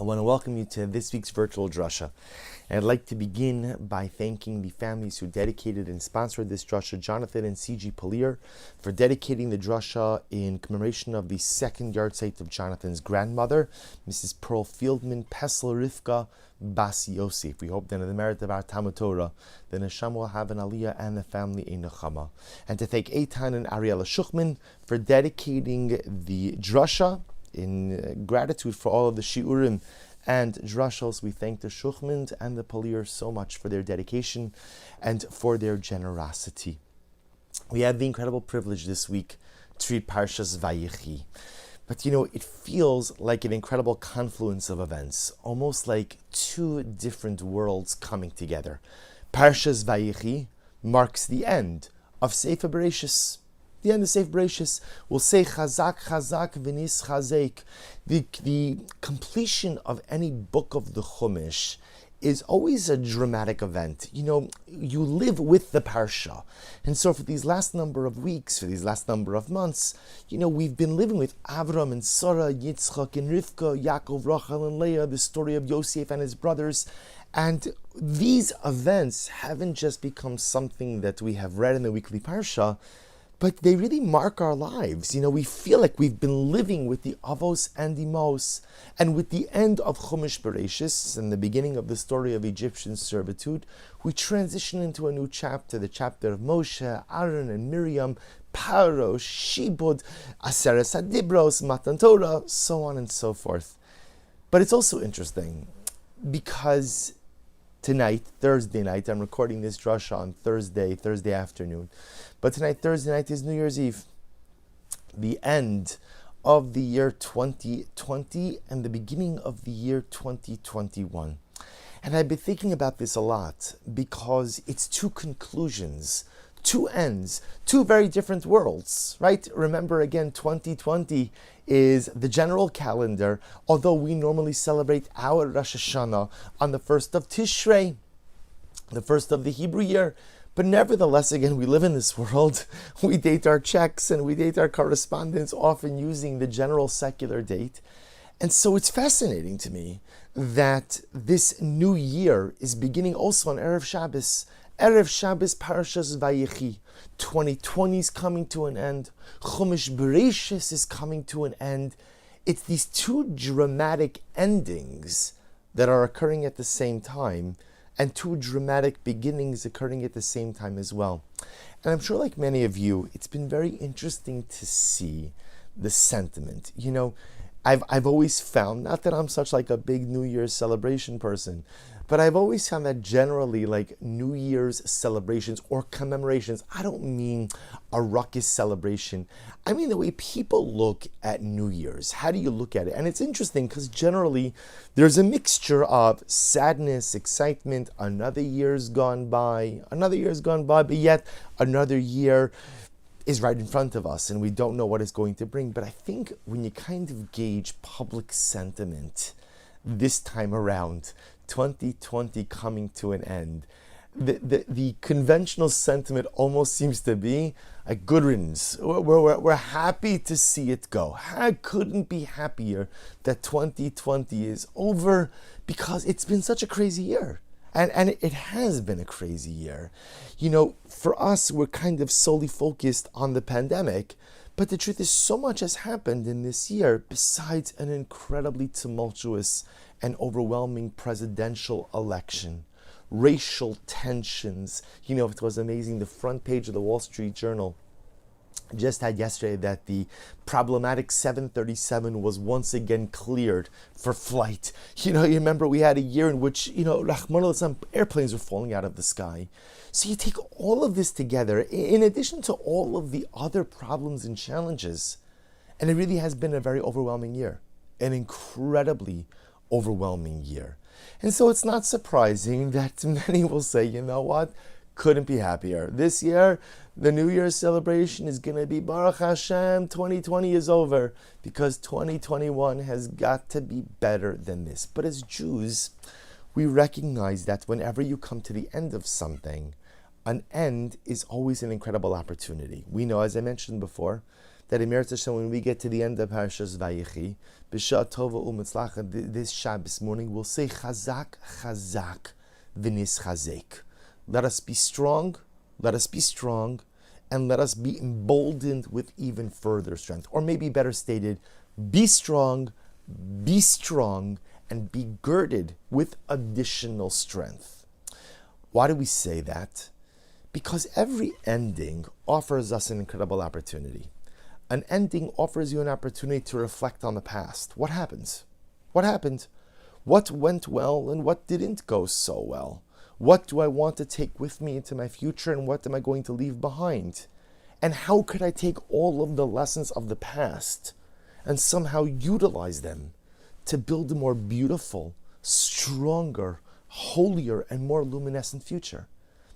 I want to welcome you to this week's virtual Drasha. And I'd like to begin by thanking the families who dedicated and sponsored this Drasha, Jonathan and C.G. Polier, for dedicating the Drasha in commemoration of the second yahrzeit of Jonathan's grandmother, Mrs. Pearl Fieldman Pessel Rivka Bas Yosef. We hope that in the merit of our Talmud Torah, the Neshama will have an aliyah and the family a nechama. And to thank Eitan and Ariella Shuchman for dedicating the Drasha in gratitude for all of the shiurim and drashos. We thank the Shuchmans and the Polier so much for their dedication and for their generosity. We had the incredible privilege this week to read Parshas Vayechi. But it feels like an incredible confluence of events, almost like two different worlds coming together. Parshas Vayechi marks the end of Sefer Bereshis. The end of Sefer Bereshis will say Chazak, Chazak, V'nis Chazek. The completion of any book of the Chumash is always a dramatic event. You live with the Parsha. And so for these last number of weeks, for these last number of months, we've been living with Avram and Sarah, Yitzchak and Rivka, Yaakov, Rachel and Leah, the story of Yosef and his brothers. And these events haven't just become something that we have read in the weekly Parsha, but they really mark our lives. We feel like we've been living with the Avos and Imos, and with the end of Chumash Bereshis and the beginning of the story of Egyptian servitude, we transition into a new chapter, the chapter of Moshe, Aaron and Miriam, Paro, Shibud, Aseret Hadibros, Matan Torah, so on and so forth. But it's also interesting because tonight, Thursday night, I'm recording this drasha on Thursday afternoon. But tonight, Thursday night, is New Year's Eve. The end of the year 2020 and the beginning of the year 2021. And I've been thinking about this a lot because it's two conclusions, two ends, two very different worlds, right? Remember again, 2020 is the general calendar, although we normally celebrate our Rosh Hashanah on the 1st of Tishrei, the first of the Hebrew year. But nevertheless, again, we live in this world. We date our checks and we date our correspondence, often using the general secular date. And so it's fascinating to me that this new year is beginning also on Erev Shabbos. Erev Shabbos Parshas Vayechi. 2020 is coming to an end. Chumash Bereshis is coming to an end. It's these two dramatic endings that are occurring at the same time, and two dramatic beginnings occurring at the same time as well. And I'm sure, like many of you, it's been very interesting to see the sentiment. I've always found, not that I'm such like a big New Year's celebration person, but I've always found that generally, like New Year's celebrations or commemorations, I don't mean a ruckus celebration. I mean the way people look at New Year's. How do you look at it? And it's interesting because generally there's a mixture of sadness, excitement, another year's gone by, but yet another year is right in front of us and we don't know what it's going to bring. But I think when you kind of gauge public sentiment this time around, 2020 coming to an end, the conventional sentiment almost seems to be a good riddance. We're happy to see it go. I couldn't be happier that 2020 is over because it's been such a crazy year. And it has been a crazy year. For us, we're kind of solely focused on the pandemic, but the truth is so much has happened in this year besides an incredibly tumultuous and overwhelming presidential election. Racial tensions. It was amazing. The front page of the Wall Street Journal just had yesterday that the problematic 737 was once again cleared for flight. You remember we had a year in which, Rahman al airplanes were falling out of the sky. So you take all of this together, in addition to all of the other problems and challenges, and it really has been a very overwhelming year, an incredibly overwhelming year. And so it's not surprising that many will say, you know what? Couldn't be happier. This year, the New Year's celebration is going to be Baruch Hashem, 2020 is over, because 2021 has got to be better than this. But as Jews, we recognize that whenever you come to the end of something, an end is always an incredible opportunity. We know, as I mentioned before, that in Meretz Hashem, when we get to the end of Parashas Vayechi, B'Shah Tova U'Mitzlacha, this Shabbos morning, we'll say Chazak, Chazak, V'nis Chazek. Let us be strong, and let us be emboldened with even further strength. Or maybe better stated, be strong, and be girded with additional strength. Why do we say that? Because every ending offers us an incredible opportunity. An ending offers you an opportunity to reflect on the past. What happens? What happened? What went well and what didn't go so well? What do I want to take with me into my future and what am I going to leave behind? And how could I take all of the lessons of the past and somehow utilize them to build a more beautiful, stronger, holier, and more luminescent future?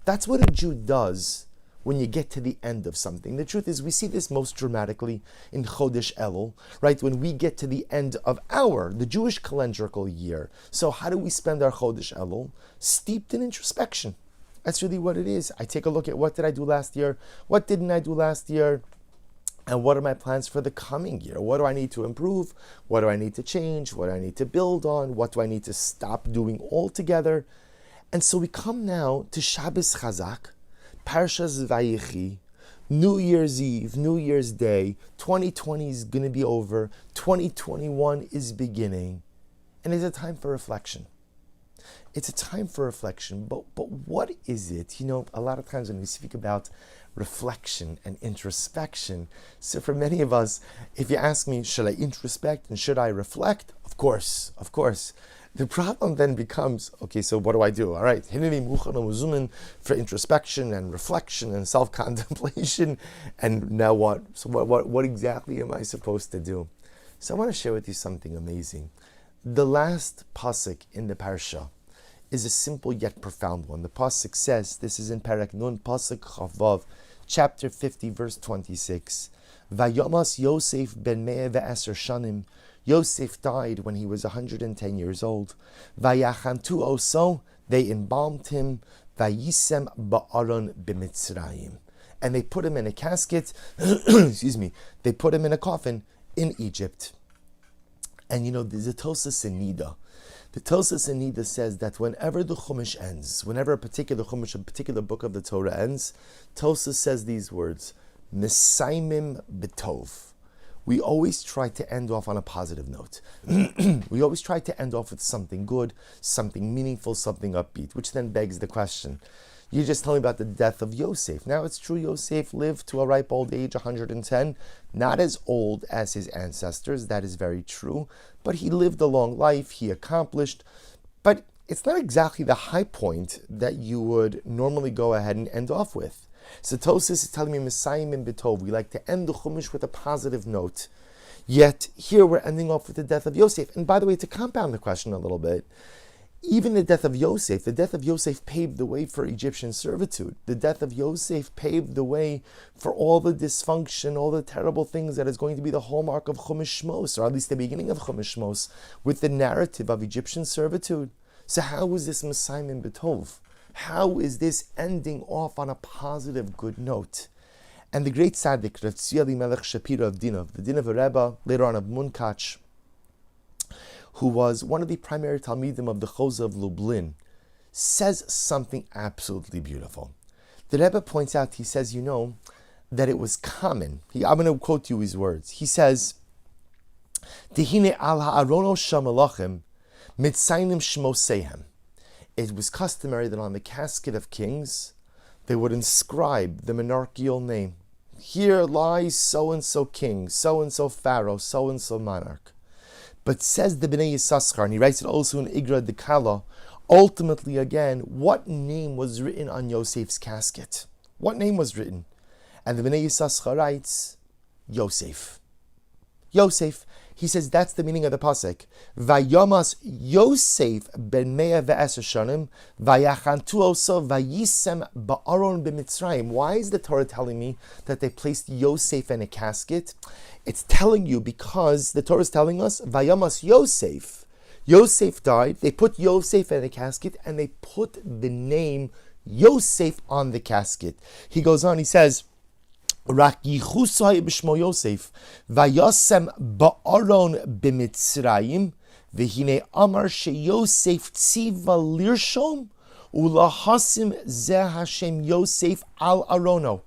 That's what a Jew does when you get to the end of something. The truth is, we see this most dramatically in Chodesh Elul, right? When we get to the end of the Jewish calendrical year. So how do we spend our Chodesh Elul? Steeped in introspection. That's really what it is. I take a look at what did I do last year? What didn't I do last year? And what are my plans for the coming year? What do I need to improve? What do I need to change? What do I need to build on? What do I need to stop doing altogether? And so we come now to Shabbos Chazak, Parshas Vayechi, New Year's Eve, New Year's Day. 2020 is going to be over. 2021 is beginning. And it's a time for reflection. It's a time for reflection. But what is it? A lot of times when we speak about reflection and introspection, so for many of us, if you ask me, should I introspect and should I reflect? Of course. The problem then becomes, okay, so what do I do? All right, for introspection and reflection and self-contemplation, and now what? So what exactly am I supposed to do? So I want to share with you something amazing. The last pasuk in the parsha is a simple yet profound one. The pasuk says, this is in Perek Nun, pasuk Chavav, chapter 50, verse 26. Vayomas Yosef ben Me'eh ve'eser shanim. Yosef died when he was 110 years old. Vayachantu oso, they embalmed him. Vayisem ba'aron b'mitzrayim. And they put him in a casket, they put him in a coffin in Egypt. And there's a Tosas Nida. The Tosas Nida says that whenever the Chumash ends, whenever a particular Chumash, a particular book of the Torah ends, Tosas says these words, Mesaimim b'tov. We always try to end off on a positive note. We always try to end off with something good, something meaningful, something upbeat, which then begs the question. You just told me about the death of Yosef. Now it's true, Yosef lived to a ripe old age, 110, not as old as his ancestors, that is very true, but he lived a long life, he accomplished, but it's not exactly the high point that you would normally go ahead and end off with. So Tosas is telling me, Mesayim in B'tov, we like to end the Chumash with a positive note. Yet, here we're ending off with the death of Yosef. And by the way, to compound the question a little bit, even the death of Yosef paved the way for Egyptian servitude. The death of Yosef paved the way for all the dysfunction, all the terrible things that is going to be the hallmark of Chumash Shmos, or at least the beginning of Chumash Shmos, with the narrative of Egyptian servitude. So how is this Mesayim in B'tov? How is this ending off on a positive, good note? And the great tzaddik, Rav Tzvi Melech Shapira of Dinov, the Dinov Rebbe, later on of Munkach, who was one of the primary Talmidim of the Chozeh of Lublin, says something absolutely beautiful. The Rebbe points out, he says, that it was common. I'm going to quote you his words. He says, Tehine al ha'arono shamalachim mitzaynim shmosehem. It was customary that on the casket of kings, they would inscribe the monarchical name. Here lies so-and-so king, so-and-so pharaoh, so-and-so monarch. But says the Bnei Yissaschar, and he writes it also in Igra Dekala, ultimately again, what name was written on Yosef's casket? What name was written? And the Bnei Yissaschar writes, Yosef. Yosef. He says that's the meaning of the pasuk. Vayomas Yosef ben Me'eh ve'eser shanim vayachantu oso vayisem ba'aron b'mitzrayim. Why is the Torah telling me that they placed Yosef in a casket? It's telling you because the Torah is telling us Vayomas Yosef. Yosef died. They put Yosef in a casket and they put the name Yosef on the casket. He goes on. He says, Rak yichusai b'shmo Yosef, vayasem ba'aron b'mitzrayim, v'hine amar sheyosef tziva lirshom, ulahasim zeh Hashem Yosef al arono.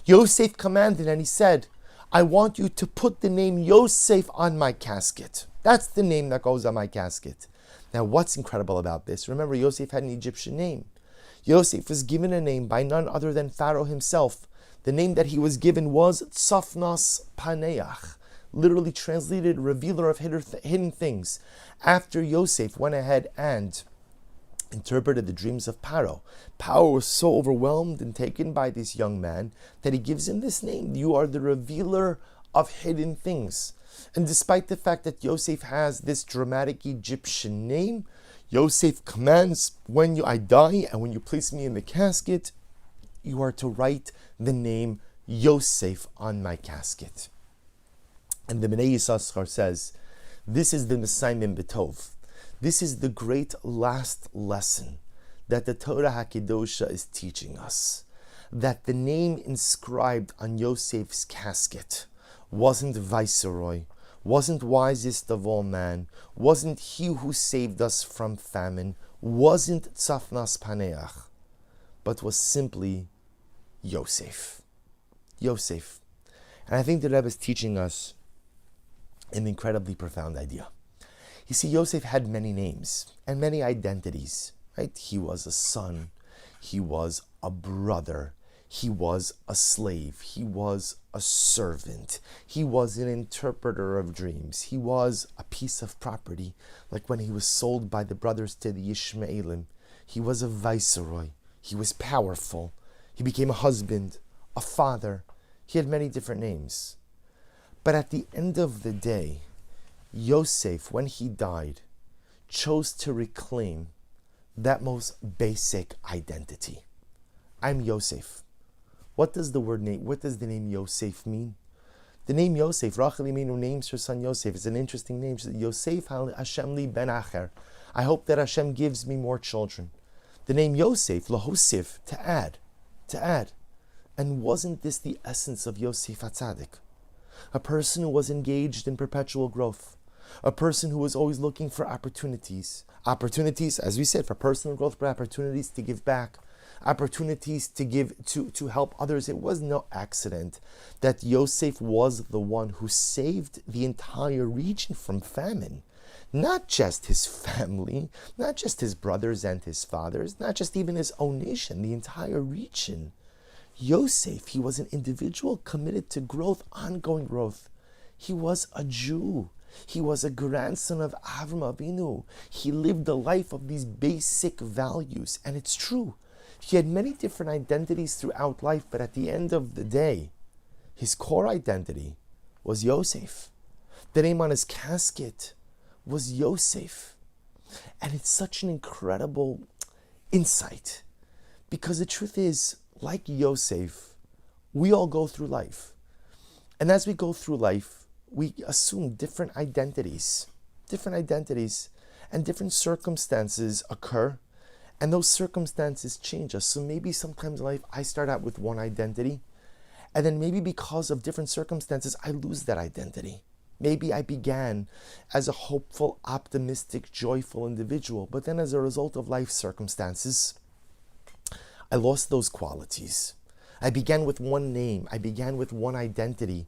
Yosef commanded and he said, I want you to put the name Yosef on my casket. That's the name that goes on my casket. Now what's incredible about this? Remember, Yosef had an Egyptian name. Yosef was given a name by none other than Pharaoh himself. The name that he was given was Tzafnas Paneach, literally translated revealer of hidden things. After Yosef went ahead and interpreted the dreams of Pharaoh, Pharaoh was so overwhelmed and taken by this young man that he gives him this name. You are the revealer of hidden things. And despite the fact that Yosef has this dramatic Egyptian name, Yosef commands, when I die and when you place me in the casket, you are to write the name Yosef on my casket. And the Bnei Yissaschar says, this is the Mesayim B'tov. This is the great last lesson that the Torah HaKedosha is teaching us. That the name inscribed on Yosef's casket wasn't Viceroy, wasn't wisest of all man, wasn't he who saved us from famine, wasn't Tzafnas Paneach, but was simply Yosef. Yosef. And I think the Rebbe is teaching us an incredibly profound idea. You see, Yosef had many names and many identities, right? He was a son, he was a brother, he was a slave, he was a servant, he was an interpreter of dreams, he was a piece of property, like when he was sold by the brothers to the Ishmaelim. He was a viceroy, he was powerful, he became a husband, a father. He had many different names. But at the end of the day, Yosef, when he died, chose to reclaim that most basic identity. I'm Yosef. What does the name Yosef mean? The name Yosef, Rachel Imenu names her son Yosef. It's an interesting name. She said, Yosef Hashem li ben acher. I hope that Hashem gives me more children. The name Yosef, lahosif, to add. And wasn't this the essence of Yosef HaTzadik? A person who was engaged in perpetual growth. A person who was always looking for opportunities. Opportunities, as we said, for personal growth, but opportunities to give back. Opportunities to give, to help others. It was no accident that Yosef was the one who saved the entire region from famine. Not just his family, not just his brothers and his fathers, not just even his own nation, the entire region. Yosef, he was an individual committed to growth, ongoing growth. He was a Jew. He was a grandson of Avram Avinu. He lived a life of these basic values, and it's true. He had many different identities throughout life, but at the end of the day, his core identity was Yosef. The name on his casket was Yosef. And it's such an incredible insight, because the truth is, like Yosef, we all go through life. And as we go through life, we assume different identities, and different circumstances occur, and those circumstances change us. So maybe sometimes in life, I start out with one identity, and then maybe because of different circumstances, I lose that identity. Maybe I began as a hopeful, optimistic, joyful individual, but then as a result of life circumstances, I lost those qualities. I began with one name, I began with one identity,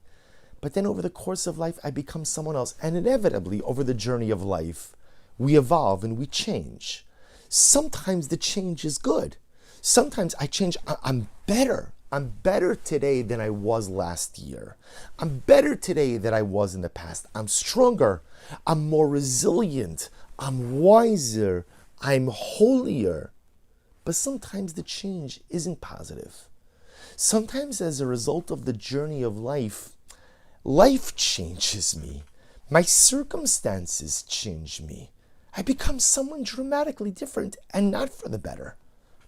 but then over the course of life, I become someone else. And inevitably, over the journey of life, we evolve and we change. Sometimes the change is good. Sometimes I change, I'm better. I'm better today than I was last year. I'm better today than I was in the past. I'm stronger. I'm more resilient. I'm wiser. I'm holier. But sometimes the change isn't positive. Sometimes as a result of the journey of life, life changes me. My circumstances change me. I become someone dramatically different, and not for the better.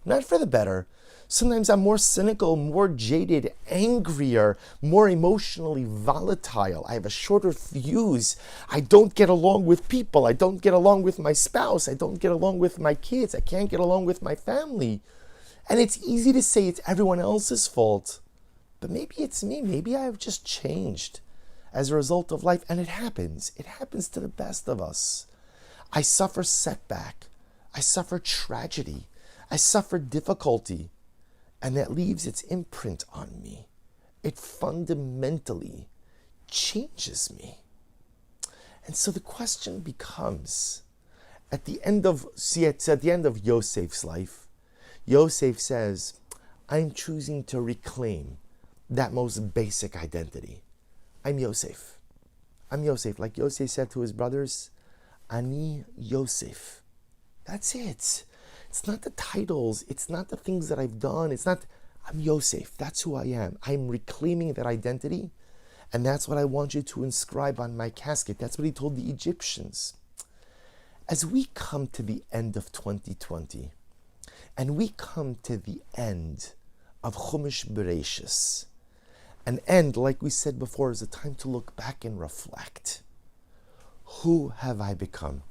Not for the better. Sometimes I'm more cynical, more jaded, angrier, more emotionally volatile. I have a shorter fuse. I don't get along with people. I don't get along with my spouse. I don't get along with my kids. I can't get along with my family. And it's easy to say it's everyone else's fault. But maybe it's me. Maybe I've just changed as a result of life. And it happens. It happens to the best of us. I suffer setback. I suffer tragedy. I suffer difficulty. And that leaves its imprint on me. It fundamentally changes me. And so the question becomes, at the end of Yosef's life, Yosef says, I'm choosing to reclaim that most basic identity. I'm Yosef. I'm Yosef. Like Yosef said to his brothers, Ani Yosef. That's it. It's not the titles. It's not the things that I've done. I'm Yosef. That's who I am. I'm reclaiming that identity. And that's what I want you to inscribe on my casket. That's what he told the Egyptians. As we come to the end of 2020, and we come to the end of Chumash Bereshis, an end, like we said before, is a time to look back and reflect. Who have I become?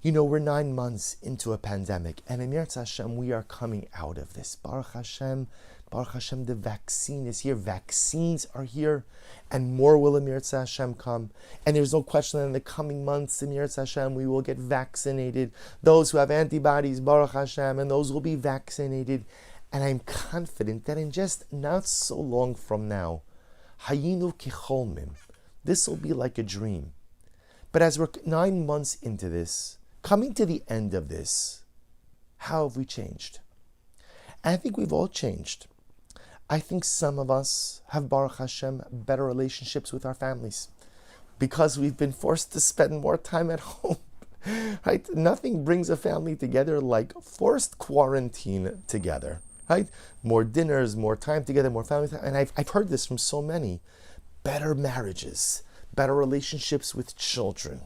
We're 9 months into a pandemic, and in Yirtzeh Hashem, we are coming out of this. Baruch Hashem, the vaccine is here. Vaccines are here, and more will in Yirtzeh Hashem come. And there's no question that in the coming months in Yirtzeh Hashem, we will get vaccinated. Those who have antibodies, Baruch Hashem, and those will be vaccinated. And I'm confident that in just not so long from now, Hayinu kicholmim, this will be like a dream. But as we're 9 months into this, coming to the end of this, how have we changed? And I think we've all changed. I think some of us have, Baruch Hashem, better relationships with our families because we've been forced to spend more time at home. Right? Nothing brings a family together like forced quarantine together. Right? More dinners, more time together, more family time. And I've heard this from so many. Better marriages, better relationships with children,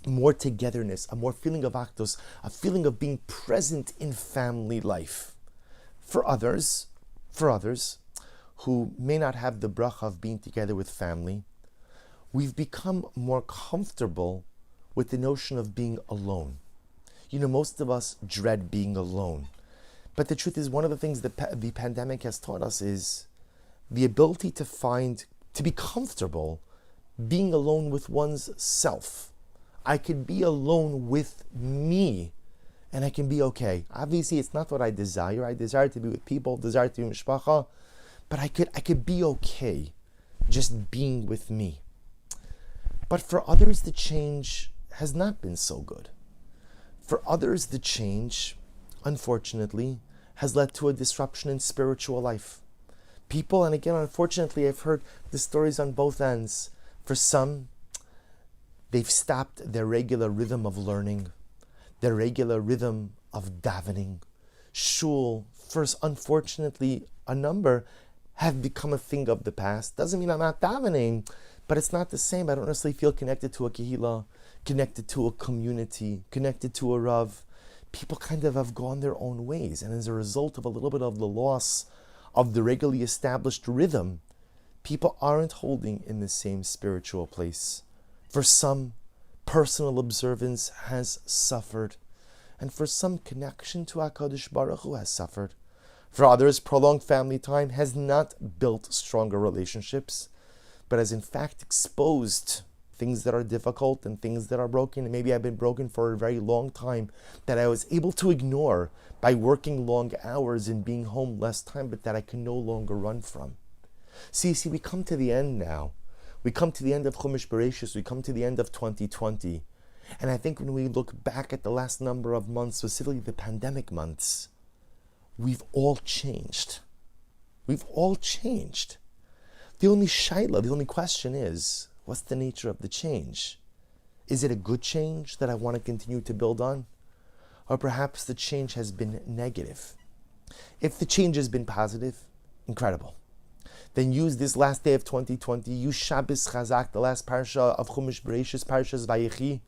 more togetherness, a more feeling of actos, a feeling of being present in family life. For others who may not have the bracha of being together with family, we've become more comfortable with the notion of being alone. Most of us dread being alone. But the truth is, one of the things that the pandemic has taught us is the ability to be comfortable being alone with one's self. I can be alone with me, and I can be okay. Obviously, it's not what I desire. I desire to be with people, desire to be mishpacha, but I could be okay just being with me. But for others, the change has not been so good. For others, the change, unfortunately, has led to a disruption in spiritual life. People, and again, unfortunately, I've heard the stories on both ends. For some, they've stopped their regular rhythm of learning, their regular rhythm of davening. Shul, first, unfortunately, a number have become a thing of the past. Doesn't mean I'm not davening, but it's not the same. I don't necessarily feel connected to a kehillah, connected to a community, connected to a rav. People kind of have gone their own ways. And as a result of a little bit of the loss of the regularly established rhythm, people aren't holding in the same spiritual place. For some, personal observance has suffered. And for some, connection to HaKadosh Baruch Hu has suffered. For others, prolonged family time has not built stronger relationships, but has in fact exposed things that are difficult and things that are broken. And maybe I've been broken for a very long time that I was able to ignore by working long hours and being home less time, but that I can no longer run from. See, we come to the end now. We come to the end of Chumash Bereshis. We come to the end of 2020. And I think when we look back at the last number of months, specifically the pandemic months, we've all changed. We've all changed. The only question is, what's the nature of the change? Is it a good change that I want to continue to build on? Or perhaps the change has been negative? If the change has been positive, incredible. Then use this last day of 2020, use Shabbos Chazak, the last parsha of Chumash Bereshis, Parshas Vayechi,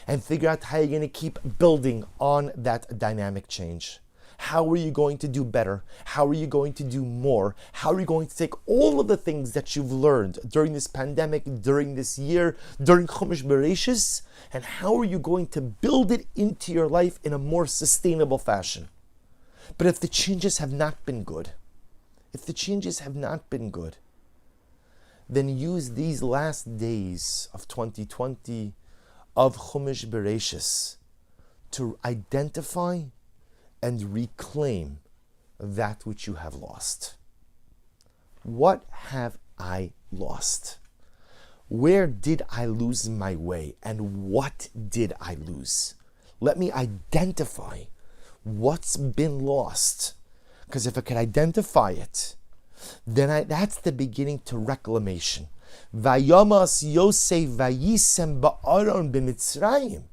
and figure out how you're going to keep building on that dynamic change. How are you going to do better? How are you going to do more? How are you going to take all of the things that you've learned during this pandemic, during this year, during Chumash Bereshis, and how are you going to build it into your life in a more sustainable fashion? But if the changes have not been good, if the changes have not been good, then use these last days of 2020 of Chumash Bereshis to identify and reclaim that which you have lost. What have I lost? Where did I lose my way, and what did I lose? Let me identify what's been lost, because if I can identify it, then that's the beginning to reclamation. Vayamas Yosef vayisem ba'aron b'Mitzrayim.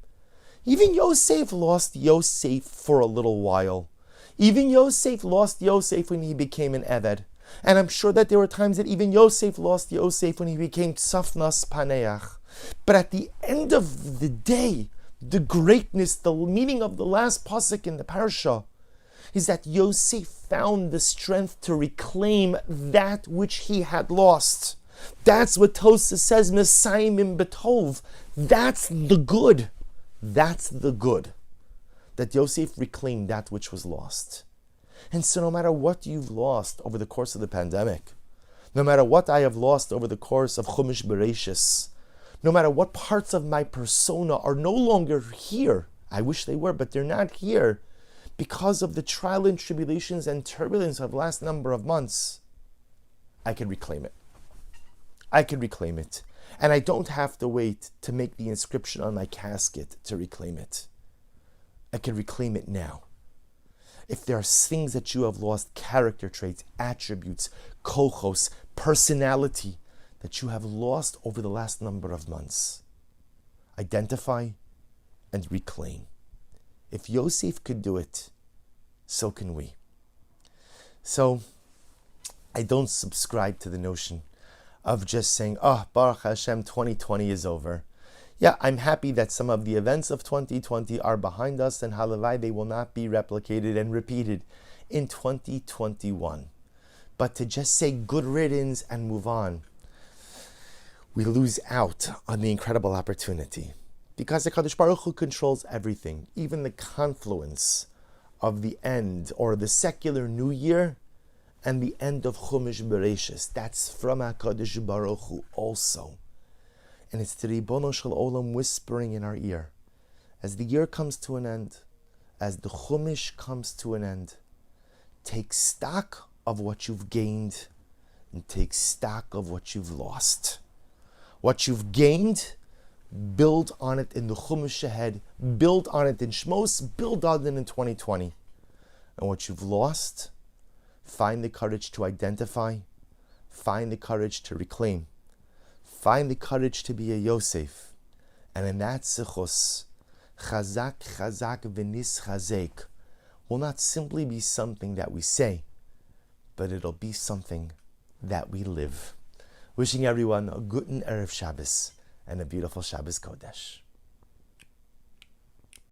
Even Yosef lost Yosef for a little while. Even Yosef lost Yosef when he became an Eved. And I'm sure that there were times that even Yosef lost Yosef when he became Tzafnas Paneach. But at the end of the day, the greatness, the meaning of the last pasuk in the parasha is that Yosef found the strength to reclaim that which he had lost. That's what Tosa says, Mesayim Betov. That's the good. That's the good. That Yosef reclaimed that which was lost. And so no matter what you've lost over the course of the pandemic, no matter what I have lost over the course of Chumash Bereshis, no matter what parts of my persona are no longer here, I wish they were, but they're not here, because of the trial and tribulations and turbulence of the last number of months, I can reclaim it. I can reclaim it. And I don't have to wait to make the inscription on my casket to reclaim it. I can reclaim it now. If there are things that you have lost, character traits, attributes, kochos, personality, that you have lost over the last number of months, identify and reclaim. If Yosef could do it, so can we. So, I don't subscribe to the notion of just saying, Baruch Hashem, 2020 is over. Yeah, I'm happy that some of the events of 2020 are behind us, and halavai, they will not be replicated and repeated in 2021. But to just say good riddance and move on, we lose out on the incredible opportunity. Because the Kadosh Baruch Hu controls everything, even the confluence of the end, or the secular New Year, and the end of Chumash Bereshis. That's from HaKadosh Baruch Hu also. And it's the Ribono Shel Olam whispering in our ear, as the year comes to an end, as the Chumash comes to an end, take stock of what you've gained, and take stock of what you've lost. What you've gained, build on it in the Chumash ahead, build on it in Shmos, build on it in 2020. And what you've lost, find the courage to identify, find the courage to reclaim, find the courage to be a Yosef. And in that sichos, chazak, chazak, v'nis chazek, will not simply be something that we say, but it'll be something that we live. Wishing everyone a good Erev Shabbos and a beautiful Shabbos Kodesh.